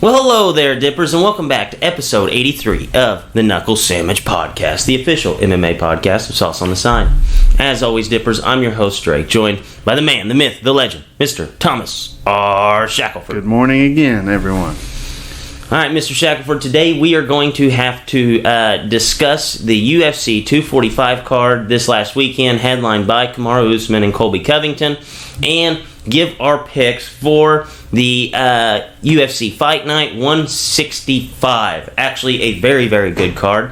Well, hello there, Dippers, and welcome back to episode 83 of the Knuckle Sammich podcast, the official MMA podcast of Sauce on the Side. As always, Dippers, I'm your host, Drake, joined by the man, the myth, the legend, Mr. Thomas R. Shackelford. Good morning again, everyone. All right, Mr. Shackelford, today we are going to have to discuss the UFC 245 card this last weekend, headlined by Kamaru Usman and Colby Covington, and give our picks for the UFC Fight Night 165. Actually, a very, very good card.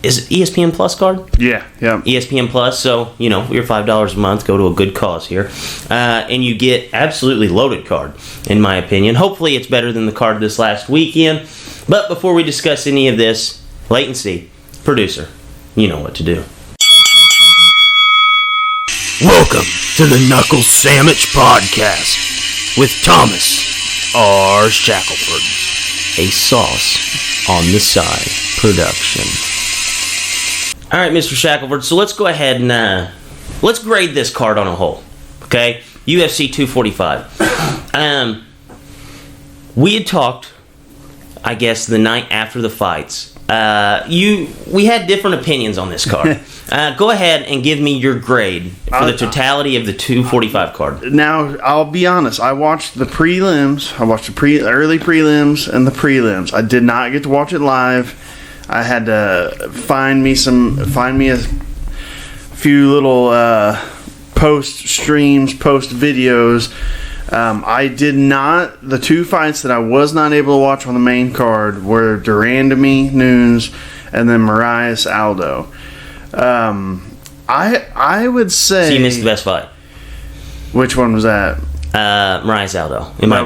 Is it ESPN Plus card? Yeah. ESPN Plus, so, you know, your $5 a month, go to a good cause here. And you get absolutely loaded card, in my opinion. Hopefully it's better than the card this last weekend. But before we discuss any of this, latency, producer, you know what to do. Welcome to the Knuckle Sammich podcast with Thomas R. Shackelford, a Sauce on the Side production. All right, Mr. Shackelford, so let's go ahead and let's grade this card on a whole, okay? UFC 245. We had talked, I guess, the night after the fights. We had different opinions on this card. Go ahead and give me your grade for the totality of the 245 card. Now, I'll be honest. I watched the prelims. I watched the early prelims and the prelims. I did not get to watch it live. I had to find me a few little post streams, post videos. I did not. The two fights that I was not able to watch on the main card were Durandamy Nunes and then Marias Aldo. I would say. So you missed the best fight. Which one was that? Marias Aldo. In my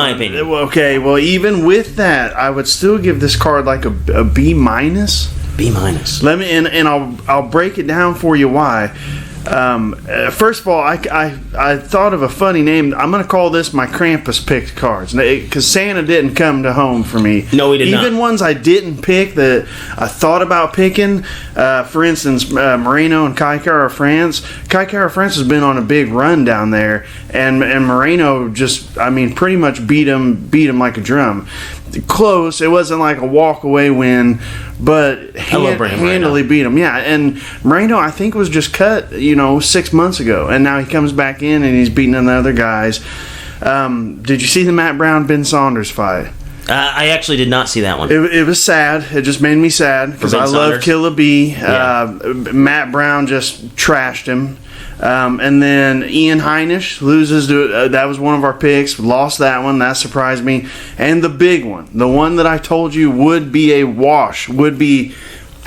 opinion. Okay. Well, even with that, I would still give this card like a B minus. B minus. Let me and I'll break it down for you why. First of all, I thought of a funny name. I'm going to call this my Krampus picked cards because Santa didn't come to home for me. No, he did not. Even ones I didn't pick that I thought about picking. For instance, Moreno and Kai Kara France. Kai Kara France has been on a big run down there, and Moreno just, pretty much beat him like a drum. Close. It wasn't like a walk away win, but handily beat him. Yeah, and Moreno I think was just cut 6 months ago, and now he comes back in and he's beating the other guys. Did you see the Matt Brown-Ben Saunders fight? I actually did not see that one. It was sad. It just made me sad because I love Killa B. Yeah. Matt Brown just trashed him. And then Ian Heinisch loses to that was one of our picks. Lost that one. That surprised me. And the big one, the one that I told you would be a wash, would be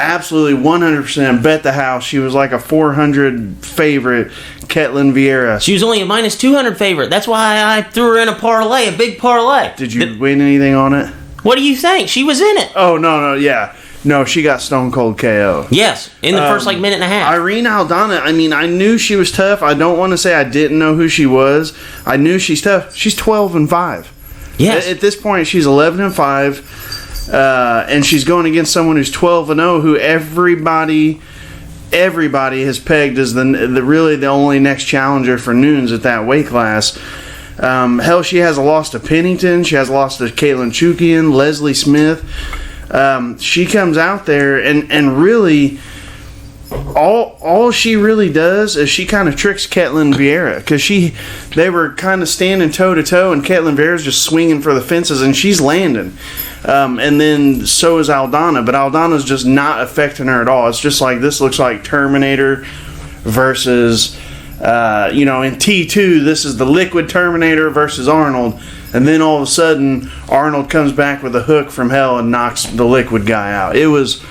absolutely 100% bet the house. She was like a 400 favorite, Ketlin Vieira. She was only a minus 200 favorite. That's why I threw her in a parlay, a big parlay. Did you win anything on it? What do you think? She was in it. Oh, no, yeah. No, she got stone cold KO. Yes, in the first minute and a half. Irene Aldana, I knew she was tough. I don't want to say I didn't know who she was. I knew she's tough. She's 12-5. Yes. At this point, she's 11-5, and she's going against someone who's 12-0, who everybody has pegged as really the only next challenger for Nunes at that weight class. Hell, she has a loss to Pennington. She has a loss to Caitlin Chukian, Leslie Smith. She comes out there and really all she really does is she kind of tricks Ketlin Vieira because they were kind of standing toe to toe and Ketlin Vieira's just swinging for the fences and she's landing, and then so is Aldana, but Aldana's just not affecting her at all. It's just like this looks like Terminator versus in T2 this is the Liquid Terminator versus Arnold. And then all of a sudden, Arnold comes back with a hook from hell and knocks the Liquid guy out. It was,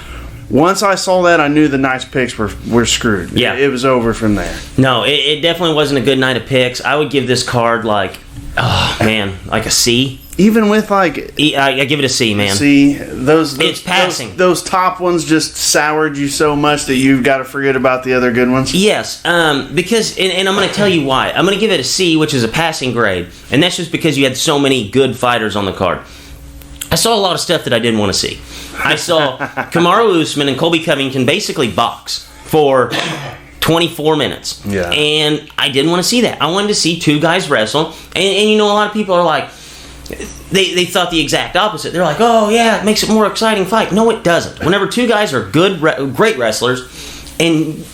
once I saw that, I knew the nice picks were screwed. Yeah. It was over from there. No, it definitely wasn't a good night of picks. I would give this card like a C. Even with I give it a C, man. C. Those it's passing. Those top ones just soured you so much that you've got to forget about the other good ones. Yes, because and I'm going to tell you why. I'm going to give it a C, which is a passing grade, and that's just because you had so many good fighters on the card. I saw a lot of stuff that I didn't want to see. I saw Kamaru Usman and Colby Covington basically box for 24 minutes. Yeah. And I didn't want to see that. I wanted to see two guys wrestle. And a lot of people are like, they thought the exact opposite. They're like, oh yeah, it makes it more exciting fight. No, it doesn't. Whenever two guys are great wrestlers, and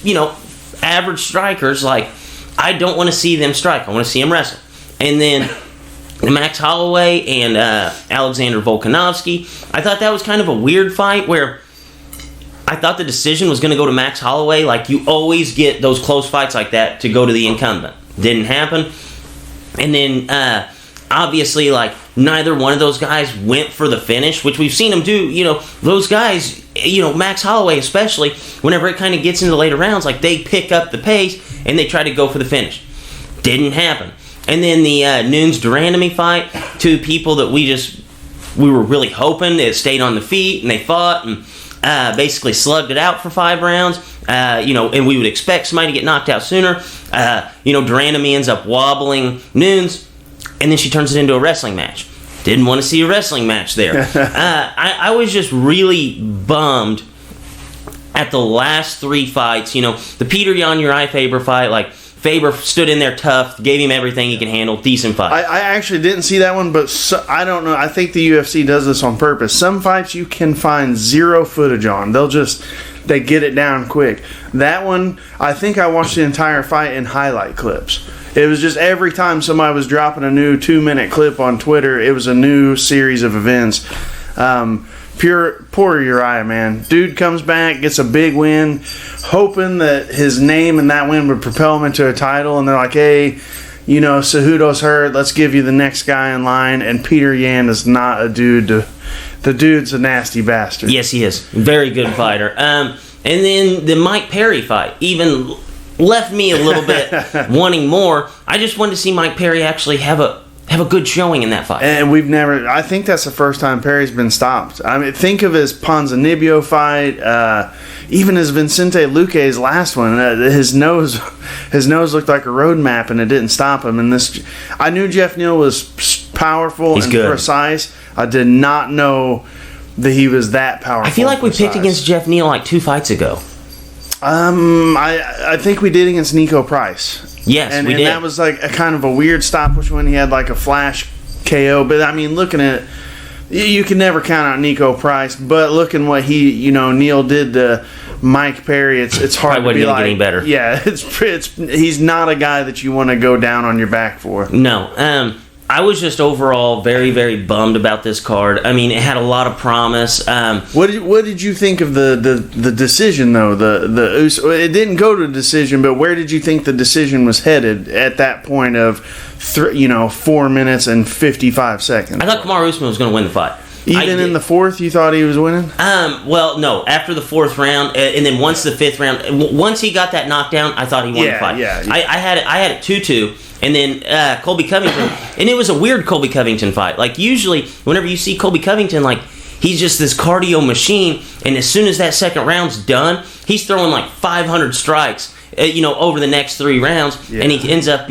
average strikers, like, I don't want to see them strike. I want to see them wrestle. And then Max Holloway and Alexander Volkanovski, I thought that was kind of a weird fight where I thought the decision was going to go to Max Holloway. Like, you always get those close fights like that to go to the incumbent. Didn't happen. And then, obviously, like, neither one of those guys went for the finish, which we've seen them do. Those guys, Max Holloway especially, whenever it kind of gets into the later rounds, like, they pick up the pace and they try to go for the finish. Didn't happen. And then the Nunes-Durandamy fight, two people that we were really hoping that stayed on the feet, and they fought and basically slugged it out for 5 rounds. And we would expect somebody to get knocked out sooner. Durandamy ends up wobbling Nunes, and then she turns it into a wrestling match. Didn't want to see a wrestling match there. I was just really bummed at the last 3 fights. The Peter Yan Uriah Faber fight, like, Faber stood in there tough, gave him everything he could handle, decent fight. I actually didn't see that one, but I don't know. I think the UFC does this on purpose. Some fights you can find 0 footage on. They get it down quick. That one, I think I watched the entire fight in highlight clips. It was just every time somebody was dropping a new 2-minute clip on Twitter, it was a new series of events. Poor Uriah, man. Dude comes back, gets a big win, hoping that his name and that win would propel him into a title, and they're like, hey, Cejudo's hurt, let's give you the next guy in line, and Peter Yan is not a dude the dude's a nasty bastard. Yes, he is. Very good fighter. And then the Mike Perry fight even left me a little bit wanting more. I just wanted to see Mike Perry actually have a good showing in that fight. And I think that's the first time Perry's been stopped. I mean, think of his Ponzinibbio fight, even his Vicente Luque's last one. His nose looked like a road map, and it didn't stop him. And I knew Jeff Neal was powerful and good. Precise. I did not know that he was that powerful. I feel like we picked against Jeff Neal like 2 fights ago. I think we did against Nico Price. Yes, we did. And that was like a kind of a weird stoppage when he had like a flash KO. But I mean, looking at it, you can never count out Nico Price. But looking what Neal did to Mike Perry, it's hard to be like. Getting better. Yeah, he's not a guy that you want to go down on your back for. No. I was just overall very, very bummed about this card. I mean, it had a lot of promise. What did you think of the decision though? It didn't go to a decision, but where did you think the decision was headed at that point of 4 minutes and 55 seconds? I thought Kamaru Usman was going to win the fight. Even in the 4th, you thought he was winning? Well, no. After the 4th round, and then once the 5th round, once he got that knockdown, I thought he won the fight. Yeah. I had it 2-2. And then Colby Covington, and it was a weird Colby Covington fight. Like, usually, whenever you see Colby Covington, like, he's just this cardio machine, and as soon as that second round's done, he's throwing like 500 strikes, over the next 3 rounds, and he ends up,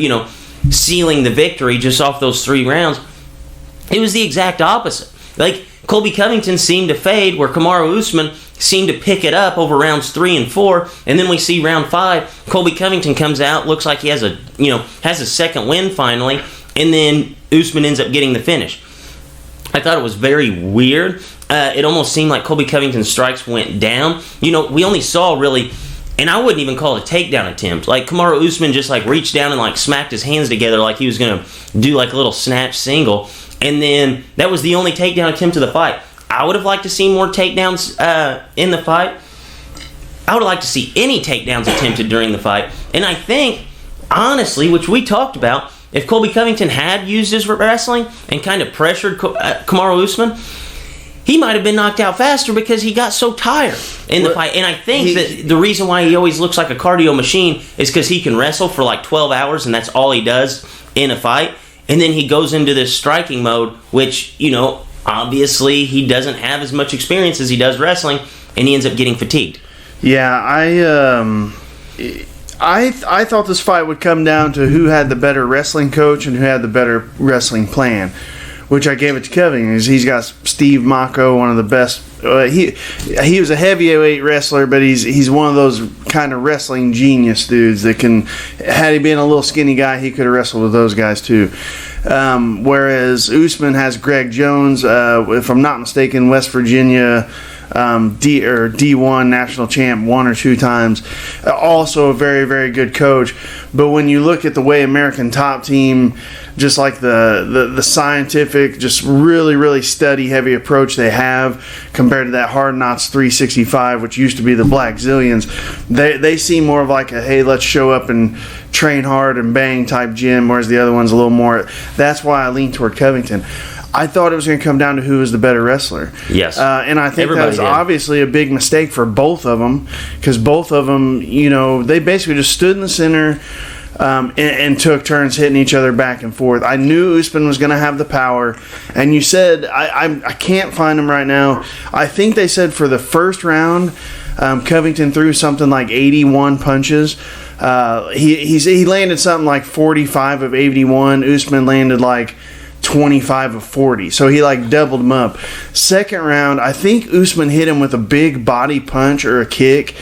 sealing the victory just off those 3 rounds. It was the exact opposite. Like, Colby Covington seemed to fade, where Kamaru Usman seemed to pick it up over rounds 3 and 4, and then we see round 5. Colby Covington comes out, looks like he has a second win finally, and then Usman ends up getting the finish. I thought it was very weird. It almost seemed like Colby Covington's strikes went down. We only saw really, and I wouldn't even call it a takedown attempt. Like, Kamaru Usman just like reached down and like smacked his hands together like he was gonna do like a little snatch single, and then that was the only takedown attempt of the fight. I would have liked to see more takedowns in the fight. I would have liked to see any takedowns attempted during the fight. And I think, honestly, which we talked about, if Colby Covington had used his wrestling and kind of pressured Kamaru Usman, he might have been knocked out faster because he got so tired in the fight. And I think that the reason why he always looks like a cardio machine is because he can wrestle for like 12 hours, and that's all he does in a fight. And then he goes into this striking mode, which, obviously, he doesn't have as much experience as he does wrestling, and he ends up getting fatigued. Yeah, I thought this fight would come down to who had the better wrestling coach and who had the better wrestling plan. which I gave it to Kevin. He's got Steve Mako, one of the best. He was a heavyweight wrestler, but he's one of those kind of wrestling genius dudes that can. Had he been a little skinny guy, he could have wrestled with those guys too. Whereas Usman has Greg Jones, if I'm not mistaken, West Virginia. D1 national champ 1 or 2 times, also a very, very good coach. But when you look at the way American Top Team, just like the scientific, just really, really study heavy approach they have compared to that Hard Knocks 365, which used to be the Black Zillions, they seem more of like a, hey, let's show up and train hard and bang type gym, whereas the other one's a little more. That's why I lean toward Covington. I thought it was going to come down to who was the better wrestler. Yes. And I think that was obviously a big mistake for both of them, because both of them, they basically just stood in the center and took turns hitting each other back and forth. I knew Usman was going to have the power, and you said, I can't find him right now. I think they said for the first round, Covington threw something like 81 punches. He landed something like 45 of 81. Usman landed like 25 of 40, so he like doubled him up. Second round, I think Usman hit him with a big body punch or a kick,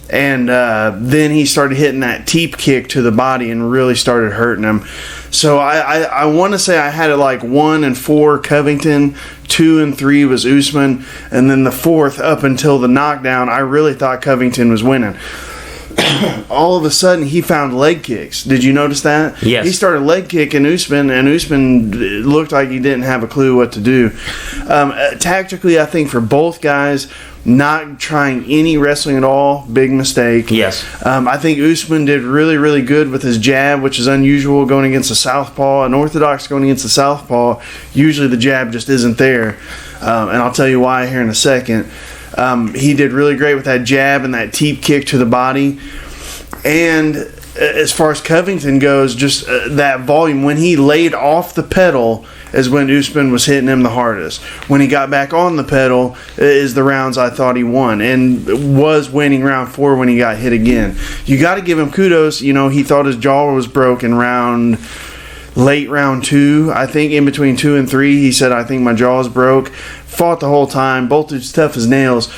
and then he started hitting that teep kick to the body and really started hurting him. So I want to say I had it like 1 and 4 Covington, 2 and 3 was Usman, and then the fourth up until the knockdown, I really thought Covington was winning. All of a sudden, he found leg kicks. Did you notice that? Yes. He started leg kicking Usman, and Usman looked like he didn't have a clue what to do. Tactically, I think for both guys, not trying any wrestling at all, big mistake. Yes. I think Usman did really, really good with his jab, which is unusual going against a southpaw. An orthodox going against a southpaw, usually the jab just isn't there. And I'll tell you why here in a second. He did really great with that jab and that teep kick to the body. And as far as Covington goes, just that volume. When he laid off the pedal is when Usman was hitting him the hardest. When he got back on the pedal is the rounds I thought he won, and was winning round 4 when he got hit again. You got to give him kudos. He thought his jaw was broken late round 2, I think in between 2 and 3, he said, I think my jaw's broke. Fought the whole time, both as tough as nails.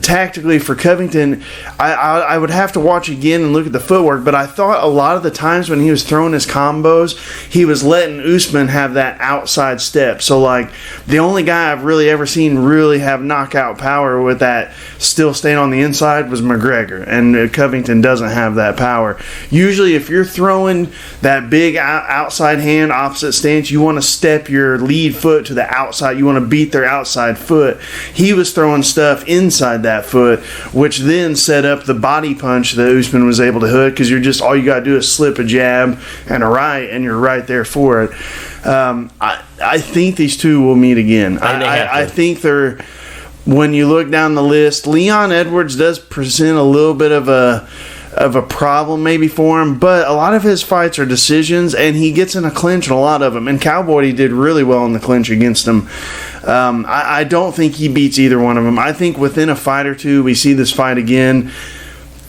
Tactically for Covington, I would have to watch again and look at the footwork, but I thought a lot of the times when he was throwing his combos, he was letting Usman have that outside step. So like the only guy I've really ever seen really have knockout power with that still staying on the inside was McGregor, and Covington doesn't have that power. Usually if you're throwing that big outside hand opposite stance, you want to step your lead foot to the outside. You want to beat their outside foot. He was throwing stuff inside that foot, which then set up the body punch that Usman was able to hit, because all you got to do is slip a jab and a right, and you're right there for it. I think these two will meet again. I think they're, when you look down the list, Leon Edwards does present a little bit of a problem maybe for him, but a lot of his fights are decisions, and he gets in a clinch in a lot of them, and Cowboy did really well in the clinch against him. I don't think he beats either one of them. I think within a fight or two we see this fight again,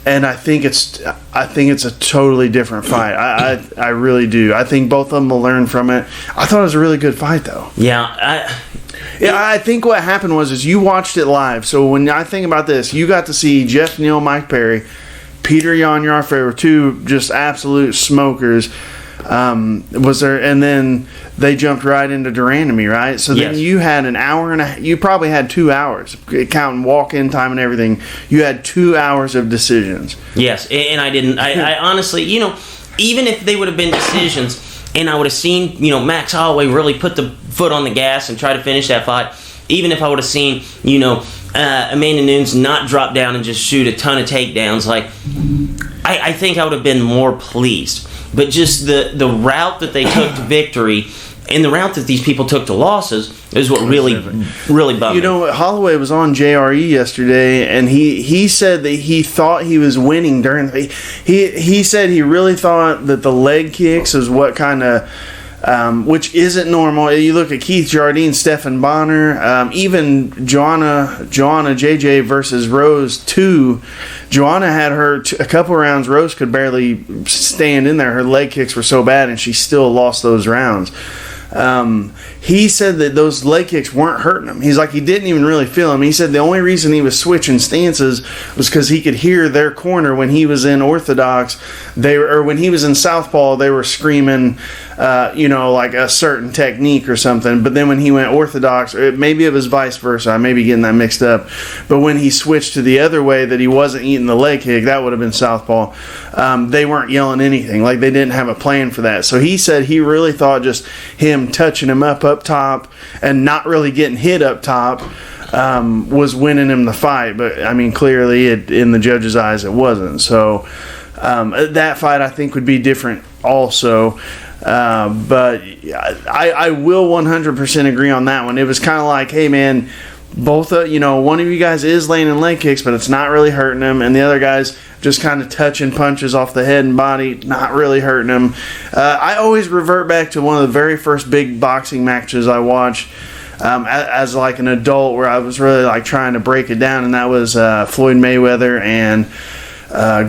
and I think it's a totally different fight. I really do. I think both of them will learn from it. I thought it was a really good fight though. I think what happened was you watched it live. So when I think about this, you got to see Jeff Neal, Mike Perry, Peter Yan Yarfe were two just absolute smokers. Was there, and then they jumped right into Durandamy, right? So then you had an hour and you probably had 2 hours, counting walk-in time and everything. You had 2 hours of decisions. Yes, and I didn't. I honestly, even if they would have been decisions, and I would have seen, Max Holloway really put the foot on the gas and try to finish that fight. Even if I would have seen, Amanda Nunes not drop down and just shoot a ton of takedowns, I think I would have been more pleased. But just the route that they took to victory and the route that these people took to losses is what really bummed me. Holloway was on JRE yesterday, and he said that he thought he was winning during. He said he really thought that the leg kicks is what kind of. Which isn't normal. You look at Keith Jardine, Stephan Bonner, even Joanna JJ versus Rose 2. Joanna had her a couple rounds. Rose could barely stand in there. Her leg kicks were so bad, and she still lost those rounds. He said that those leg kicks weren't hurting him. He's like, he didn't even really feel them. He said the only reason he was switching stances was because he could hear their corner when he was in orthodox. Or when he was in southpaw, they were screaming, like a certain technique or something. But then when he went orthodox, maybe it was vice versa. I may be getting that mixed up. But when he switched to the other way, that he wasn't eating the leg kick, that would have been southpaw. They weren't yelling anything. Like, they didn't have a plan for that. So he said he really thought just him touching him up top and not really getting hit up top was winning him the fight. But I mean, clearly in the judge's eyes it wasn't. So that fight I think would be different also. But I will 100% agree on that one. It was kind of like, hey man, both one of you guys is laying in leg kicks, but it's not really hurting him, and the other guy's just kind of touching punches off the head and body, not really hurting him. I always revert back to one of the very first big boxing matches I watched as like an adult, where I was really like trying to break it down, and that was Floyd Mayweather and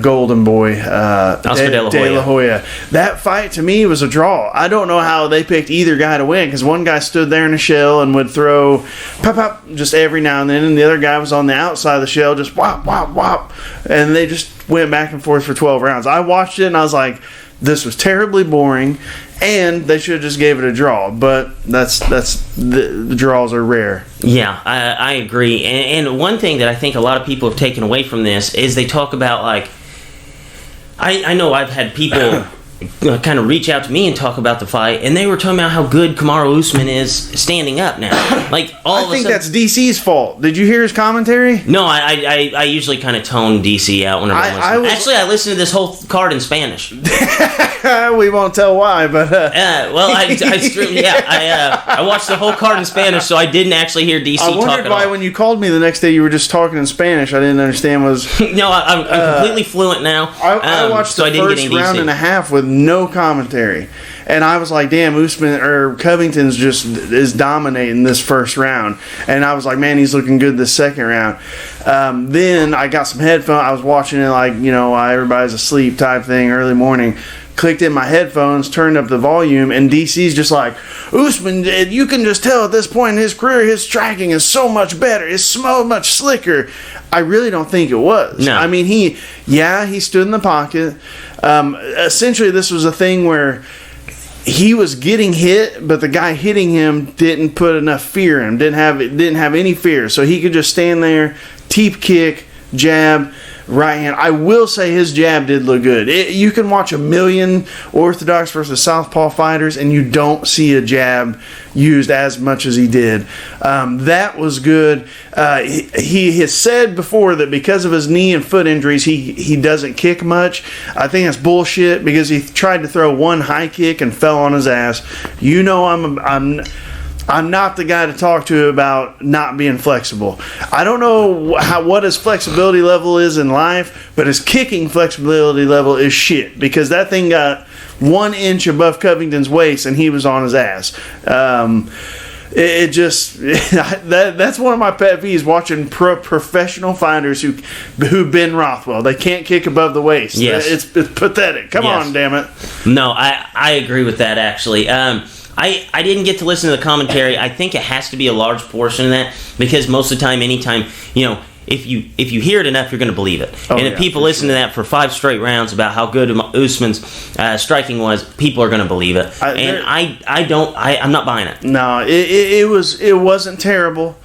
Golden Boy, Oscar De La Hoya. That fight to me was a draw. I don't know how they picked either guy to win, because one guy stood there in a shell and would throw pop pop just every now and then, and the other guy was on the outside of the shell just whop whop whop, and they just went back and forth for 12 rounds. I watched it and I was like, this was terribly boring, and they should have just gave it a draw. But the draws are rare. Yeah, I agree. And one thing that I think a lot of people have taken away from this is they talk about, like, I know I've had people kind of reach out to me and talk about the fight, and they were talking about how good Kamaru Usman is standing up now. Like, all of a sudden, I think that's DC's fault. Did you hear his commentary? No, I usually kind of tone DC out whenever I listen. Actually, I listened to this whole card in Spanish. We won't tell why, but I watched the whole card in Spanish, so I didn't actually hear DC talk at all. I wondered why when you called me the next day you were just talking in Spanish. I didn't understand No, I'm completely fluent now. I watched the first round and a half with no commentary, and I was like, damn, Usman or Covington's just is dominating this first round, and I was like, man, he's looking good this second round. Then I got some headphones. I was watching it like, everybody's asleep type thing, early morning. Clicked in my headphones, turned up the volume, and DC's just like, Usman, you can just tell at this point in his career, his striking is so much better. It's so much slicker. I really don't think it was. No. I mean, he stood in the pocket. Essentially, this was a thing where he was getting hit, but the guy hitting him didn't put enough fear in him. Didn't have any fear, so he could just stand there, teep kick, jab, right hand. I will say his jab did look good. You can watch a million Orthodox versus Southpaw fighters, and you don't see a jab used as much as he did. That was good. He has said before that because of his knee and foot injuries, he doesn't kick much. I think that's bullshit, because he tried to throw one high kick and fell on his ass. I'm not the guy to talk to about not being flexible. I don't know what his flexibility level is in life, but his kicking flexibility level is shit, because that thing got 1 inch above Covington's waist and he was on his ass. That's one of my pet peeves, watching professional fighters who Ben Rothwell. They can't kick above the waist. Yes. It's pathetic. Come on, damn it. No, I agree with that, actually. I didn't get to listen to the commentary. I think it has to be a large portion of that, because most of the time, anytime, if you hear it enough, you're going to believe it. And if people listen to that for 5 straight rounds about how good Usman's striking was, people are going to believe it. I'm not buying it. No, it wasn't terrible.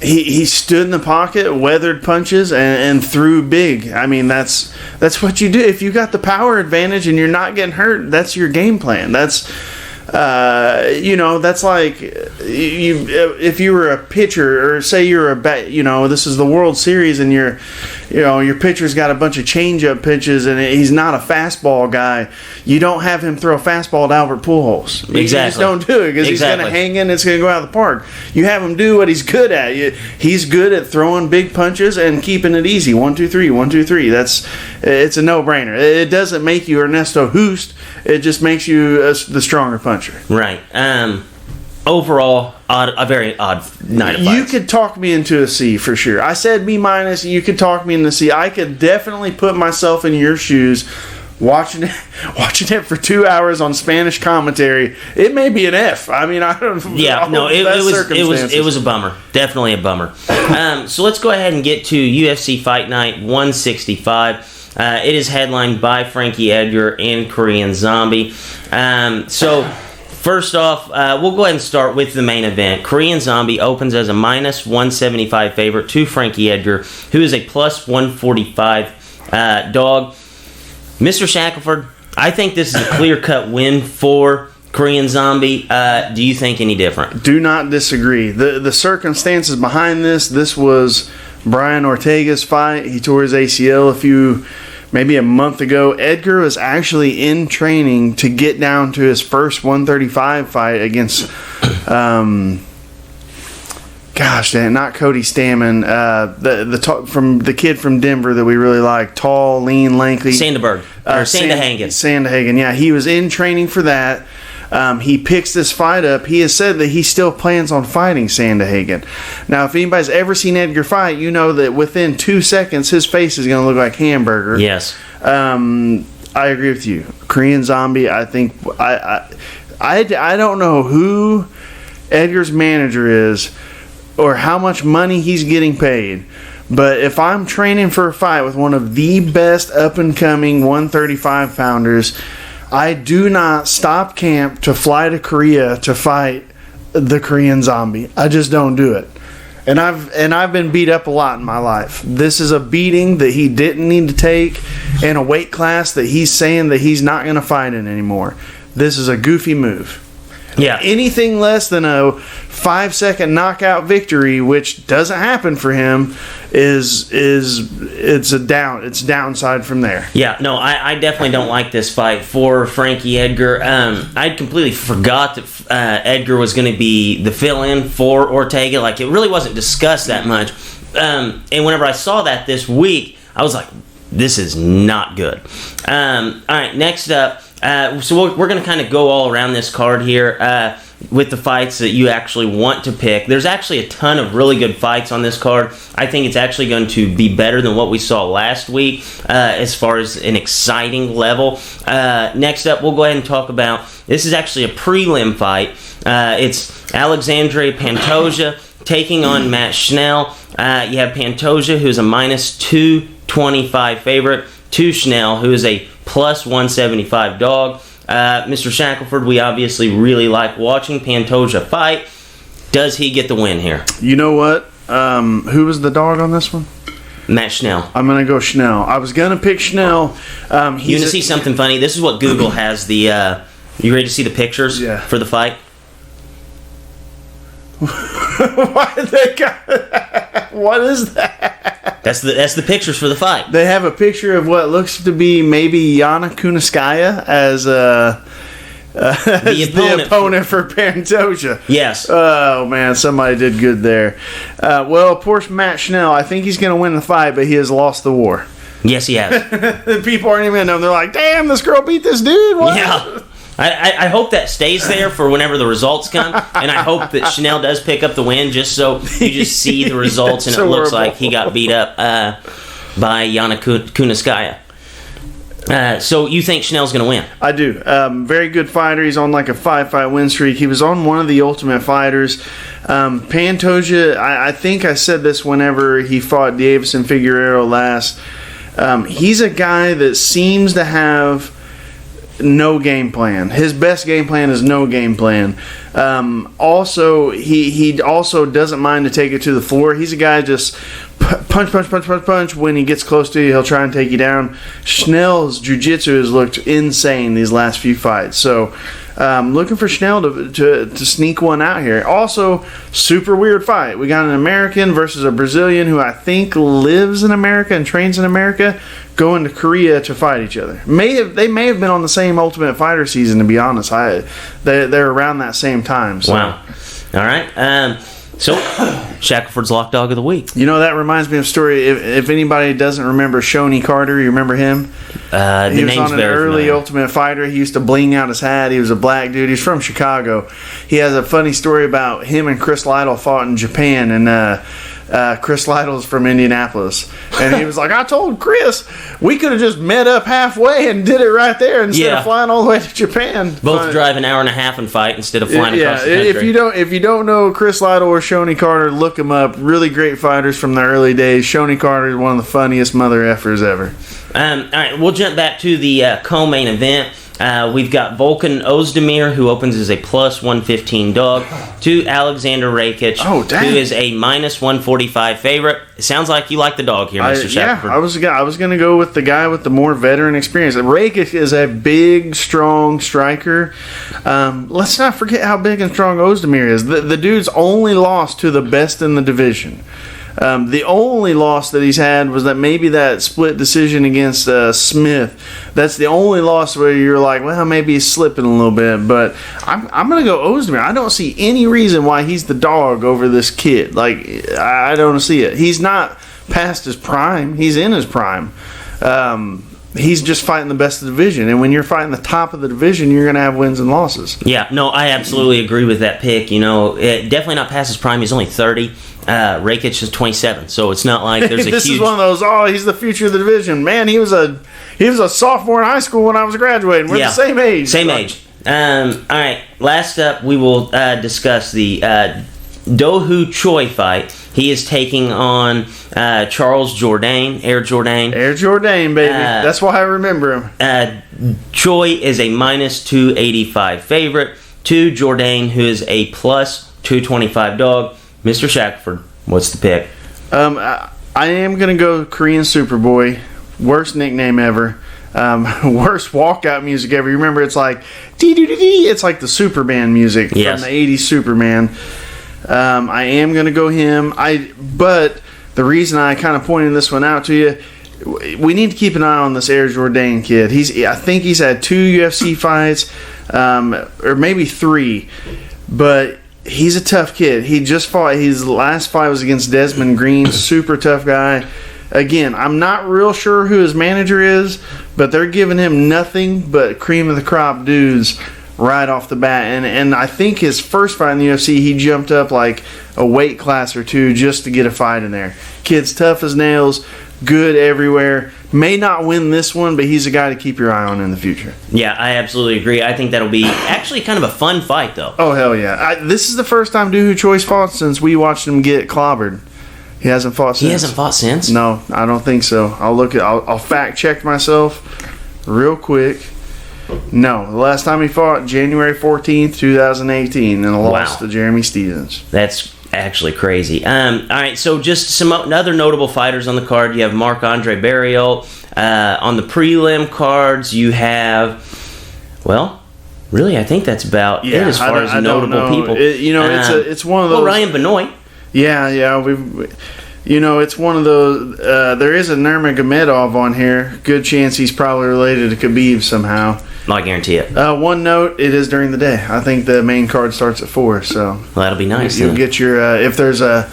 He stood in the pocket, weathered punches, and threw big. I mean, that's what you do. If you got the power advantage and you're not getting hurt, that's your game plan. That's that's like if you were a pitcher, or say you're this is the World Series, and your pitcher's got a bunch of changeup pitches, and he's not a fastball guy. You don't have him throw a fastball to Albert Pujols. Exactly. You just don't do it, because he's going to hang in. It's going to go out of the park. You have him do what he's good at. He's good at throwing big punches and keeping it easy. 1, 2, 3. 1, 2, 3. It's a no-brainer. It doesn't make you Ernesto Hoost. It just makes you the stronger puncher. Right. Overall, a very odd night of fights. You could talk me into a C for sure. I said B-. You could talk me into C. I could definitely put myself in your shoes Watching it for 2 hours on Spanish commentary, it may be an F. I mean, I don't. Yeah, no, it was a bummer. Definitely a bummer. So let's go ahead and get to UFC Fight Night 165. It is headlined by Frankie Edgar and Korean Zombie. So first off, we'll go ahead and start with the main event. Korean Zombie opens as a minus 175 favorite to Frankie Edgar, who is a plus 145 dog. Mr. Shackelford, I think this is a clear-cut win for Korean Zombie. Do you think any different? Do not disagree. The circumstances behind this was Brian Ortega's fight. He tore his ACL maybe a month ago. Edgar was actually in training to get down to his first 135 fight against gosh dang, not Cody Stammen, from the kid from Denver that we really like, tall, lean, lanky. Sandberg. Sandhagen. Sandhagen, yeah. He was in training for that. He picks this fight up. He has said that he still plans on fighting Sandhagen. Now, if anybody's ever seen Edgar fight, you know that within 2 seconds, his face is going to look like hamburger. Yes. I agree with you. Korean Zombie, I think, I don't know who Edgar's manager is or how much money he's getting paid. But if I'm training for a fight with one of the best up-and-coming 135-pounders, I do not stop camp to fly to Korea to fight the Korean Zombie. I just don't do it. And I've been beat up a lot in my life. This is a beating that he didn't need to take in a weight class that he's saying that he's not going to fight in anymore. This is a goofy move. Yeah. Anything less than a 5-second knockout victory, which doesn't happen for him, it's downside from there. Yeah, no, I definitely don't like this fight for Frankie Edgar. I completely forgot that Edgar was going to be the fill-in for Ortega. Like, it really wasn't discussed that much. And whenever I saw that this week, I was like, this is not good. All right, next up. So we're going to kind of go all around this card here with the fights that you actually want to pick. There's actually a ton of really good fights on this card. I think it's actually going to be better than what we saw last week as far as an exciting level. Next up, we'll go ahead and talk about, this is actually a prelim fight. It's Alexandre Pantoja taking on Matt Schnell. You have Pantoja, who's a minus 225 favorite, to Schnell, who is a plus 175 dog. Mr. Shackelford, we obviously really like watching Pantoja fight. Does he get the win here? You know what? Who was the dog on this one? Matt Schnell. I'm going to go Schnell. I was going to pick Schnell. You want to see something funny? This is what Google has the... you ready to see the pictures for the fight? What is that? That's the pictures for the fight. They have a picture of what looks to be maybe Yana Kunitskaya as the opponent for Pantoja. Yes. Oh, man, somebody did good there. Well, of course, Matt Schnell, I think he's going to win the fight, but he has lost the war. Yes, he has. The people aren't even going to know. They're like, damn, this girl beat this dude. What? Yeah. I hope that stays there for whenever the results come, and I hope that Schnell does pick up the win just so you just see the results and it looks like he got beat up by Yana Kunitskaya. So you think Schnell's going to win? I do. Very good fighter. He's on like a 5-fight win streak. He was on one of the Ultimate Fighters. Pantoja, I think I said this whenever he fought Davison Figueiredo last. He's a guy that seems to have no game plan. His best game plan is no game plan. Also, he also doesn't mind to take it to the floor. He's a guy just punch. When he gets close to you, he'll try and take you down. Schnell's jiu-jitsu has looked insane these last few fights. So, looking for Schnell to sneak one out here. Also, super weird fight. We got an American versus a Brazilian who I think lives in America and trains in America, going to Korea to fight each other. They may have been on the same Ultimate Fighter season, to be honest. They're around that same time. So. Wow. All right. So, Shackelford's Lock Dog of the Week. You know, that reminds me of a story. If anybody doesn't remember Shoney Carter, you remember him? He was on an early Ultimate Fighter. He used to bling out his hat. He was a black dude. He's from Chicago. He has a funny story about him and Chris Lytle fought in Japan, and Chris Lytle's from Indianapolis, and he was like, I told Chris we could have just met up halfway and did it right there instead of flying all the way to Japan. Both drive an hour and a half and fight instead of flying across the country. If you don't know Chris Lytle or Shoney Carter, look them up. Really great fighters from the early days. Shoney Carter is one of the funniest mother effers ever. All right, we'll jump back to the co-main event. We've got Volkan Ozdemir, who opens as a plus 115 dog, to Alexander Rakic, who is a minus 145 favorite. It sounds like you like the dog here, Mr. Shackelford. Yeah, I was going to go with the guy with the more veteran experience. Rakic is a big, strong striker. Let's not forget how big and strong Ozdemir is. The dude's only lost to the best in the division. The only loss that he's had was that split decision against Smith. That's the only loss where you're like, well, maybe he's slipping a little bit. But I'm going to go Ozdemir. I don't see any reason why he's the dog over this kid. Like, I don't see it. He's not past his prime. He's in his prime. He's just fighting the best of the division. And when you're fighting the top of the division, you're going to have wins and losses. Yeah, no, I absolutely agree with that pick. Definitely not past his prime. He's only 30. Rakic is 27, so it's not like there's a this huge... is one of those, he's the future of the division. Man, he was a sophomore in high school when I was graduating. We're the same age. Same age. All right, last up, we will discuss the Do-Hoo Choi fight. He is taking on Charles Jourdain, Air Jourdain. Air Jourdain, baby. That's why I remember him. Choi is a minus 285 favorite to Jourdain, who is a plus 225 dog. Mr. Shackelford, what's the pick? I am going to go Korean Superboy. Worst nickname ever. Worst walkout music ever. You remember, it's like dee-dee-dee-dee. It's like the Superman music from the 80s Superman. I am going to go him. But the reason I kind of pointed this one out to you, we need to keep an eye on this Air Jourdain kid. I think he's had 2 UFC fights, or maybe 3. But he's a tough kid. He just fought. His last fight was against Desmond Green. Super tough guy. Again, I'm not real sure who his manager is, but they're giving him nothing but cream of the crop dudes right off the bat. And I think his first fight in the UFC, he jumped up like a weight class or 2 just to get a fight in there. Kid's tough as nails, good everywhere. May not win this one, but he's a guy to keep your eye on in the future. Yeah, I absolutely agree. I think that'll be actually kind of a fun fight, though. Oh, hell yeah. This is the first time Do-Hoo Choi's fought since we watched him get clobbered. He hasn't fought since. He hasn't fought since? No, I don't think so. I'll fact check myself real quick. No, the last time he fought, January 14th, 2018, and lost to Jeremy Stevens. That's actually crazy. All right, so just some other notable fighters on the card. You have Marc-Andre Barriault. On the prelim cards, you have, well, really, I think that's about it as far as notable people. It's one of those. Well, Ryan Benoit. Yeah, it's one of those. There is a Nurmagomedov on here. Good chance he's probably related to Khabib somehow. I guarantee it. One note: it is during the day. I think the main card starts at 4. So that'll be nice. You'll get your if there's a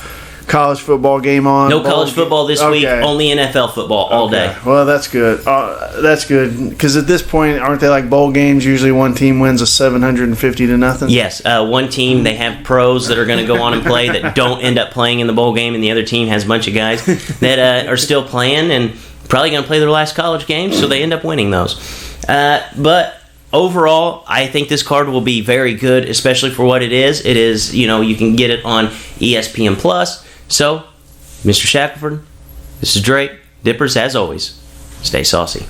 college football game on. No college football this week. Only NFL football all day. Well, that's good. That's good because at this point, aren't they like bowl games? Usually, one team wins a 750-0. Yes, one team they have pros that are going to go on and play that don't end up playing in the bowl game, and the other team has a bunch of guys that are still playing and probably going to play their last college game, so they end up winning those. But overall, I think this card will be very good, especially for what it is. It is, you can get it on ESPN Plus. So, Mr. Shackelford, this is Drake. Dippers, as always, stay saucy.